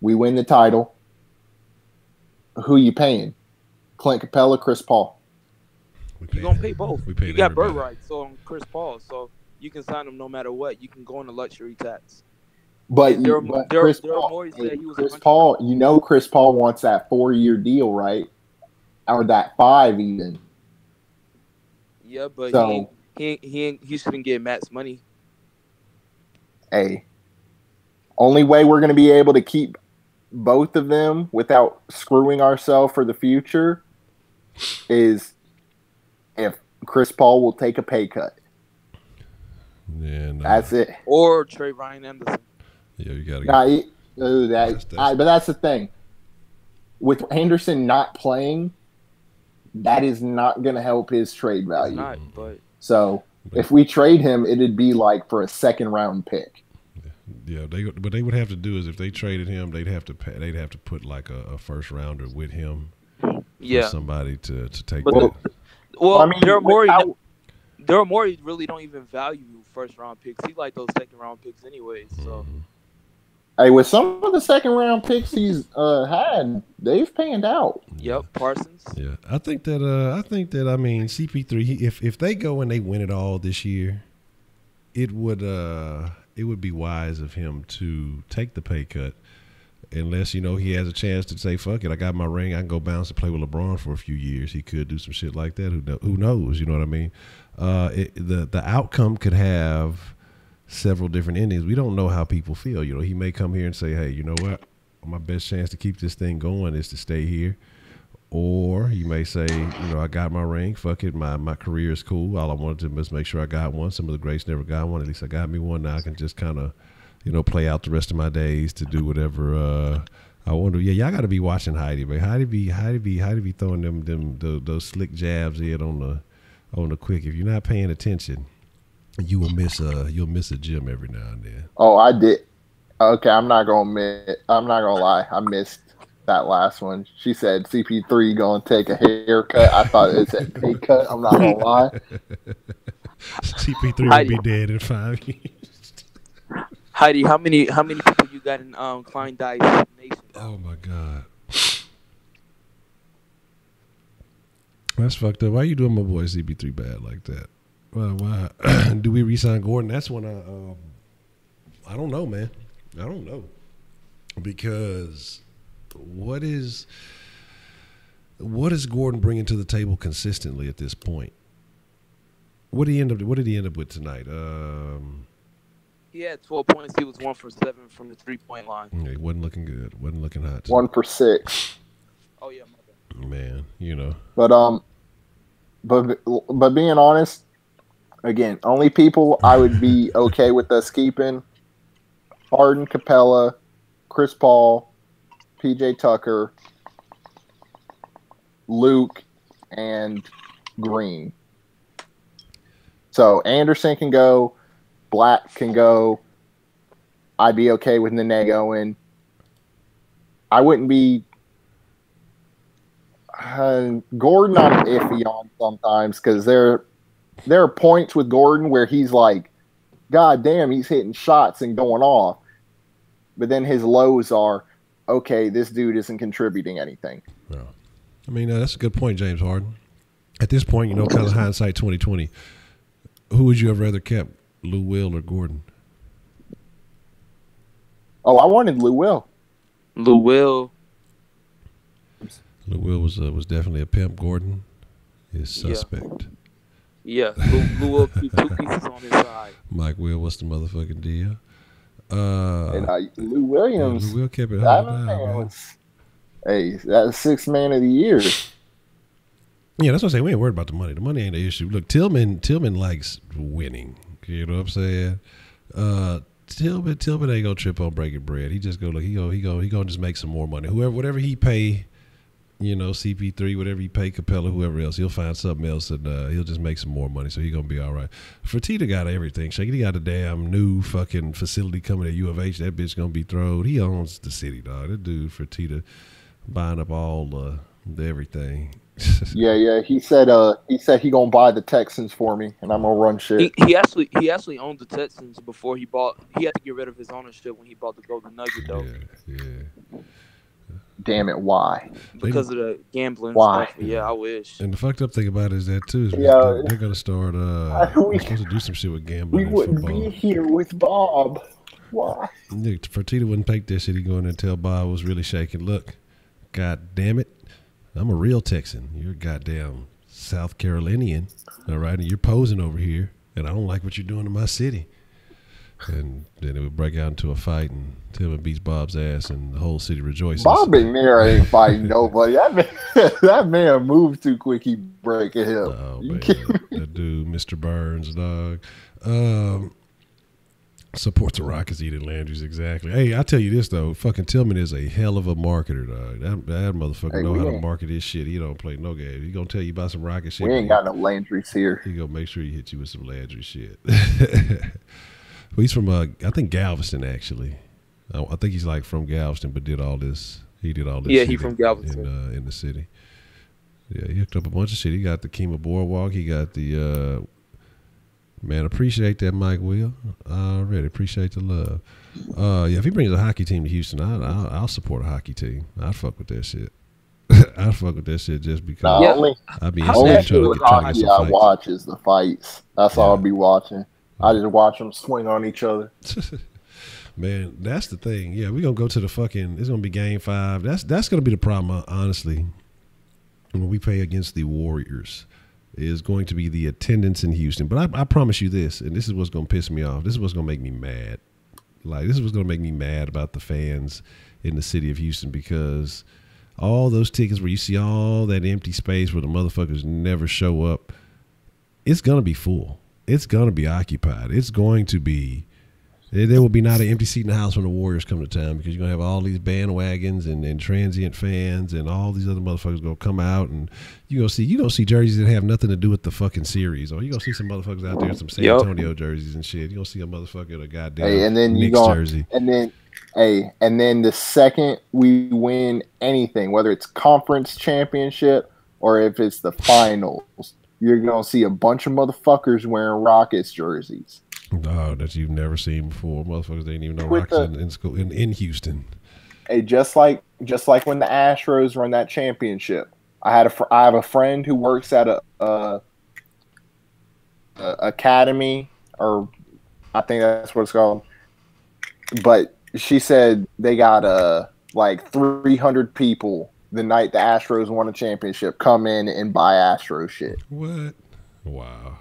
We win the title. Who you paying? Clint Capella, Chris Paul? You're going to pay both. You got bird rights on Chris Paul, so you can sign him no matter what. You can go on the luxury tax. But Chris Paul, you know Chris Paul wants that 4-year deal, right? Or that 5 even. Yeah, but so, he shouldn't get Matt's money. Hey, only way we're going to be able to keep both of them without screwing ourselves for the future is if Chris Paul will take a pay cut. Yeah, no. That's it. Or Trey Ryan Anderson. Yeah, you got to but that's the thing. with Anderson not playing, that is not going to help his trade It's value. not, but So if we trade him, it'd be like for a second round pick. Yeah, what they would have to do is if they traded him, they'd have to put like a first rounder with him for yeah. somebody to take But that. Well, I mean, Daryl Morey really don't even value first round picks. He like those second round picks anyways. So hey, with some of the second round picks he's had, they've panned out. yep, Parsons. Yeah, I think that I mean CP3. If they go and they win it all this year, it would be wise of him to take the pay cut, unless he has a chance to say fuck it. I got my ring. I can go bounce and play with LeBron for a few years. He could do some shit like that. Who knows? You know what I mean? The outcome could have several different endings. We don't know how people feel. He may come here and say, hey, you know what? My best chance to keep this thing going is to stay here. Or he may say, I got my ring. Fuck it. My career is cool. All I wanted to was make sure I got one. Some of the greats never got one. At least I got me one. Now I can just kind of, play out the rest of my days to do whatever I want to. Yeah, y'all got to be watching Heidi, but Heidi be throwing those slick jabs in on the quick. If you're not paying attention, you'll miss a gym every now and then. Oh, I did. Okay, I'm not gonna lie. I missed that last one. She said CP3 gonna take a haircut. I thought it said pay cut. I'm not gonna lie. CP3 will be dead in 5 years. Heidi, how many people you got in Klein Dice Nation? Oh my God. That's fucked up. Why you doing my boy CP3 bad like that? Why do we re-sign Gordon? That's when I don't know, man. I don't know. Because what is Gordon bringing to the table consistently at this point? What did he end up with tonight? He had 12 points. He was 1 for 7 from the 3-point line. Yeah, he wasn't looking good. Wasn't looking hot. 1 for 6. Oh yeah, my bad. Man, But being honest, again, only people I would be okay with us keeping: Harden, Capella, Chris Paul, PJ Tucker, Luke, and Green. So Anderson can go, Black can go. I'd be okay with Nene going. I wouldn't be. Gordon, I'm iffy on sometimes because there are points with Gordon where he's like, God damn, he's hitting shots and going off. But then his lows are, okay, this dude isn't contributing anything. No. I mean, that's a good point, James Harden. At this point, kind of hindsight 2020, who would you have rather kept, Lou Will or Gordon? Oh, I wanted Lou Will. Lou Will was definitely a pimp. Gordon is suspect. Yeah, Lou Will keep 2 pieces on his side. Mike Will, what's the motherfucking deal? And Lou Williams. Lou Will kept it That hard. man was, hey, that's 6th man of the year. Yeah, that's what I'm saying. We ain't worried about the money. The money ain't the issue. Look, Tillman likes winning. You know what I'm saying? Tillman ain't gonna trip on breaking bread. He just he gonna just make some more money. Whatever he pay, CP3, whatever he pay Capella, whoever else, he'll find something else and he'll just make some more money. So he gonna be all right. Fertitta got everything. He got a damn new fucking facility coming at U of H. That bitch gonna be thrown. He owns the city, dog. That dude Fertitta buying up all the everything. Yeah. He said he gonna buy the Texans for me, and I'm gonna run shit. He actually owned the Texans before he bought. He had to get rid of his ownership when he bought the Golden Nugget, though. Yeah. Damn it, why? Because of the gambling Why? stuff. Yeah, I wish. And the fucked up thing about it is that too is Yeah. they're gonna start. They're supposed to do some shit with gambling. We in wouldn't football. be here with Bob. Why? Nick, Fertitta wouldn't take that shit. He go in there and tell Bob was really shaking. Look, God damn it, I'm a real Texan. You're a goddamn South Carolinian, all right? And you're posing over here, and I don't like what you're doing to my city. And then it would break out into a fight, and Tillman beats Bob's ass, and the whole city rejoices. Bob in there ain't fighting nobody. That man moved too quick. He breaking him. Oh man, that dude, Mr. Burns, dog. Support the Rockets eating Landry's, exactly. Hey, I tell you this though, fucking Tillman is a hell of a marketer, dog. That motherfucker know how to market his shit. He don't play no game. He gonna tell you about some Rocket shit. We ain't got no Landry's here. He gonna make sure he hit you with some Landry shit. Well, he's from I think Galveston actually. I think he's like from Galveston, but did all this. He did all this. Yeah, he's from Galveston in the city. Yeah, he hooked up a bunch of shit. He got the Kemah Boardwalk. He got the. Man, appreciate that, Mike Will. I really appreciate the love. Yeah, if he brings a hockey team to Houston, I'll support a hockey team. I'd fuck with that shit. I'd fuck with that shit just because. I'd be only hockey I watch is the fights. That's all I'll be watching. I just watch them swing on each other. Man, that's the thing. Yeah, we're gonna go to the fucking. It's gonna be Game 5. That's gonna be the problem, honestly. When we play against the Warriors, is going to be the attendance in Houston. But I promise you this, and this is what's going to piss me off. This is what's going to make me mad. Like, this is what's going to make me mad about the fans in the city of Houston, because all those tickets where you see all that empty space where the motherfuckers never show up, it's going to be full. It's going to be occupied. It's going to be, there will be not an empty seat in the house when the Warriors come to town, because you're going to have all these bandwagons and transient fans and all these other motherfuckers going to come out, and you gonna see jerseys that have nothing to do with the fucking series, or you gonna see some motherfuckers out there in some San Antonio jerseys and shit. You gonna see a motherfucker in a goddamn Knicks jersey. And then the second we win anything, whether it's conference championship or if it's the finals, you're gonna see a bunch of motherfuckers wearing Rockets jerseys. Oh, that you've never seen before. Motherfuckers didn't even know Rockets in school in Houston. Hey, just like when the Astros won that championship. I have a friend who works at a academy, or I think that's what it's called. But she said they got like 300 people the night the Astros won a championship come in and buy Astro shit. What? Wow.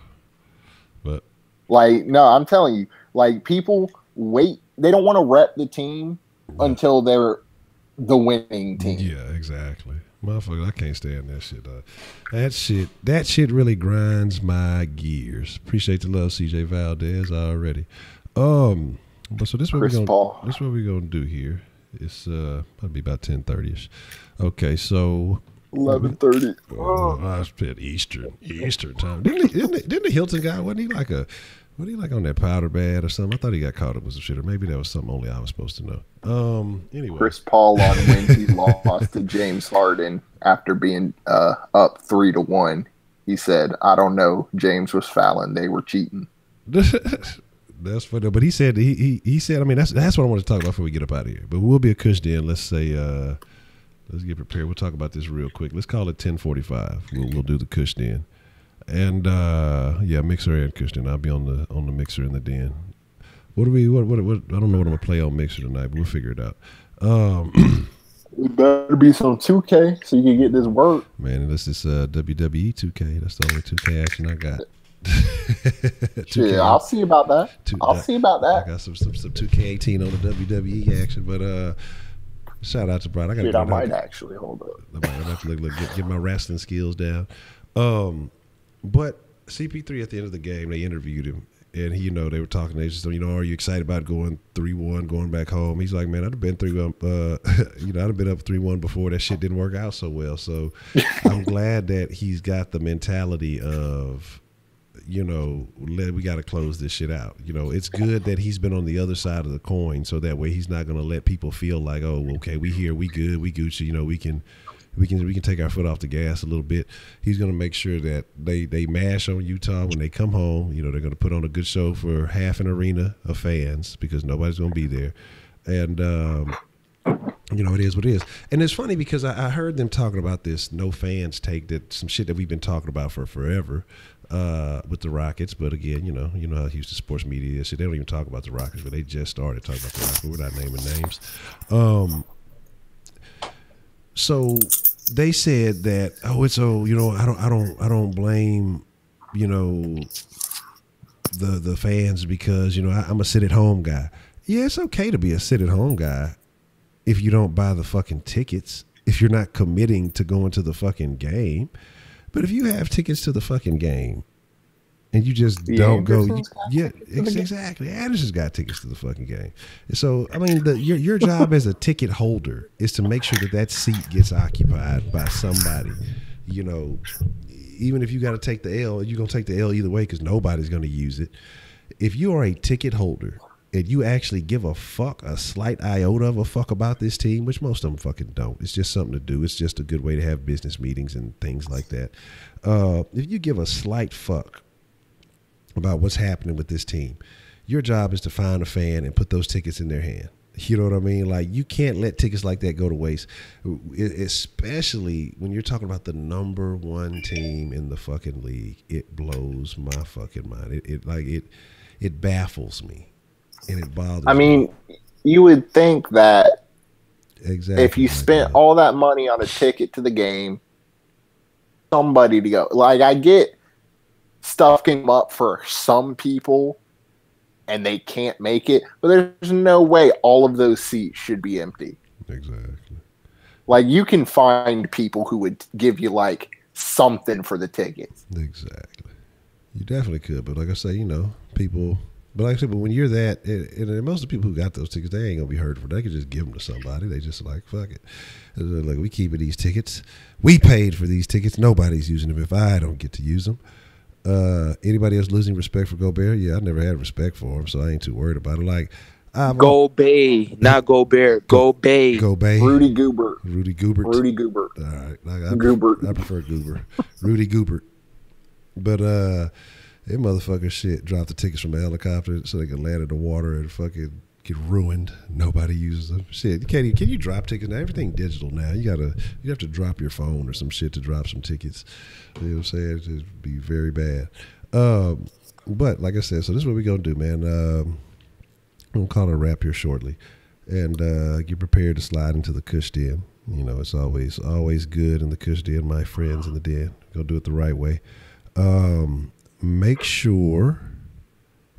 But like, no, I'm telling you, like, people wait. They don't want to rep the team until they're the winning team. Yeah, exactly. Motherfucker, I can't stand that shit, dog. That shit really grinds my gears. Appreciate the love, CJ Valdez, already. But so this is what we're gonna do here. It's probably about 10:30ish. Okay, so 11:30. I spent Eastern time. Didn't the Hilton guy, wasn't he like on that powder bed or something? I thought he got caught up with some shit, or maybe that was something only I was supposed to know. Anyway, Chris Paul on Wednesday lost to James Harden after being up 3-1. He said, "I don't know. James was fouling. They were cheating." That's funny, but he said he said. I mean, that's what I want to talk about before we get up out of here. But we'll be a cush then. Let's say let's get prepared. We'll talk about this real quick. Let's call it 10:45. We'll do the cush then. And yeah, mixer and Christian. I'll be on the mixer in the den. What? I don't know what I'm gonna play on mixer tonight, but we'll figure it out. It better be some 2K so you can get this work. Man, this is WWE 2K. That's the only 2K action I got. Yeah, I'll see about that. I got some 2K18 on the WWE action, but shout out to Brian. I might actually hold up. I might have to get my wrestling skills down. But CP3 at the end of the game, they interviewed him, and he, they were talking. They just, are you excited about going 3-1, going back home? He's like, man, I'd have been 3-1. I'd have been up 3-1 before. That shit didn't work out so well. So I'm glad that he's got the mentality of, we got to close this shit out. It's good that he's been on the other side of the coin, so that way he's not going to let people feel like, oh, okay, we here, we good, we Gucci. We can take our foot off the gas a little bit. He's going to make sure that they mash on Utah when they come home. They're going to put on a good show for half an arena of fans because nobody's going to be there. And, it is what it is. And it's funny because I heard them talking about this no fans take, that some shit that we've been talking about for forever with the Rockets. But again, you know how Houston sports media is. They don't even talk about the Rockets, but they just started talking about the Rockets. But we're not naming names. So they said that, I don't blame, the fans because, I'm a sit at home guy. Yeah, it's okay to be a sit at home guy if you don't buy the fucking tickets, if you're not committing to going to the fucking game. But if you have tickets to the fucking game and you just The don't go. Andersons got Yeah, tickets to the game. exactly. Anderson's got tickets to the fucking game. So I mean, your job as a ticket holder is to make sure that that seat gets occupied by somebody. You know, even if you got to take the L, you're gonna take the L either way because nobody's gonna use it. If you are a ticket holder and you actually give a fuck, a slight iota of a fuck about this team, which most of them fucking don't. It's just something to do. It's just a good way to have business meetings and things like that. If you give a slight fuck about what's happening with this team, your job is to find a fan and put those tickets in their hand. You know what I mean? Like, you can't let tickets like that go to waste, especially when you're talking about the number one team in the fucking league. It blows my fucking mind. It baffles me, and it bothers me. I mean, you would think that exactly if you spent all that money on a ticket to the game, somebody to go. Like, I get stuff came up for some people and they can't make it, but there's no way all of those seats should be empty. Exactly. Like, you can find people who would give you like something for the tickets. Exactly. You definitely could, but like I say, people. But like I said, but when you're that, and most of the people who got those tickets, they ain't gonna be hurt for. They could just give them to somebody. They just like, fuck it. Like, we keeping these tickets. We paid for these tickets. Nobody's using them if I don't get to use them. Anybody else losing respect for Gobert? Yeah, I never had respect for him, so I ain't too worried about it. Like, Go Bay, not Gobert. Go Bay. Go Bay. Rudy Goobert. Rudy Goobert. Rudy Goobert. All right, I Goobert. I prefer Goober. Rudy Goobert. But that motherfucker shit dropped the tickets from a helicopter so they could land in the water and fucking get ruined. Nobody uses them. Shit, can you drop tickets now? Everything digital now. You have to drop your phone or some shit to drop some tickets. You know what I'm saying? It'd be very bad. But like I said, so this is what we're gonna do, man. I'm gonna call it a wrap here shortly, and get prepared to slide into the Kush Den. It's always good in the Kush Den, my friends in the den. Go do it the right way. Make sure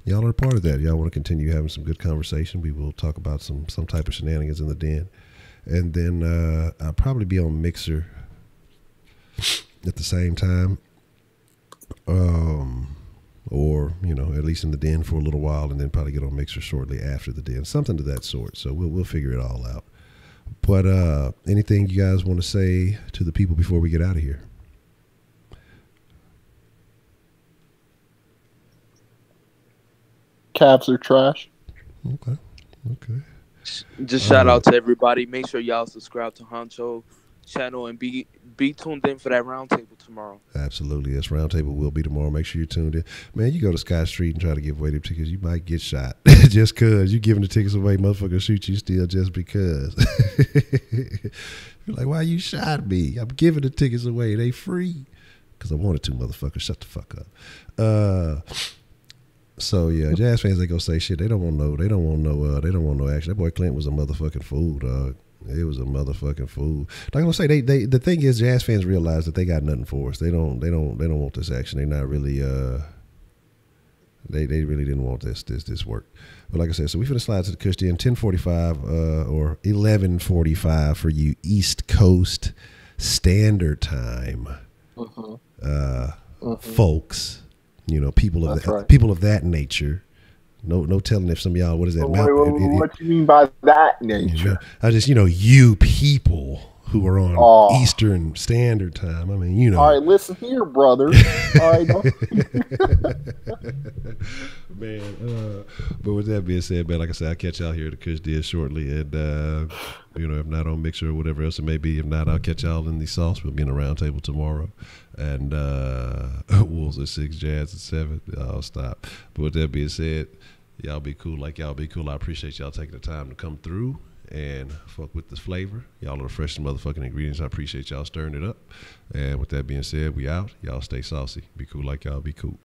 y'all are a part of that. Y'all want to continue having some good conversation. We will talk about some type of shenanigans in the den. And then I'll probably be on Mixer at the same time. Or, at least in the den for a little while, and then probably get on Mixer shortly after the den. Something to that sort. So we'll figure it all out. But anything you guys want to say to the people before we get out of here? Cavs are trash. Okay. Just shout out to everybody. Make sure y'all subscribe to Honcho channel and be tuned in for that roundtable tomorrow. Absolutely. Yes, roundtable will be tomorrow. Make sure you're tuned in. Man, you go to Sky Street and try to give away them tickets, you might get shot. Just because you giving the tickets away, motherfucker shoot you still just because. You're like, why you shot me? I'm giving the tickets away. They free. Because I wanted to, motherfucker. Shut the fuck up. So yeah, Jazz fans, they go say shit. They don't want no action. That boy Clint was a motherfucking fool, dog. It was a motherfucking fool. Like I'm gonna say, they the thing is, Jazz fans realize that they got nothing for us. They don't want this action. They not really they really didn't want this work. But like I said, so we finna slide to the Kush Den, 10:45 or 11:45 for you East Coast Standard Time, folks. People of that nature. No telling if some of y'all, what is that? What you mean by that nature? I just, you people who are on Eastern Standard Time. I mean, All right, listen here, brother. All right, man. But with that being said, man, like I said, I'll catch y'all here at the Kush Den shortly, and if not on Mixer or whatever else it may be, if not, I'll catch y'all in the sauce. We'll be in a roundtable tomorrow, and Wolves at 6, Jazz at 7. I'll stop. But with that being said, y'all be cool like y'all be cool. I appreciate y'all taking the time to come through and fuck with this flavor. Y'all are the freshest motherfucking ingredients. I appreciate y'all stirring it up. And with that being said, we out. Y'all stay saucy. Be cool like y'all be cool.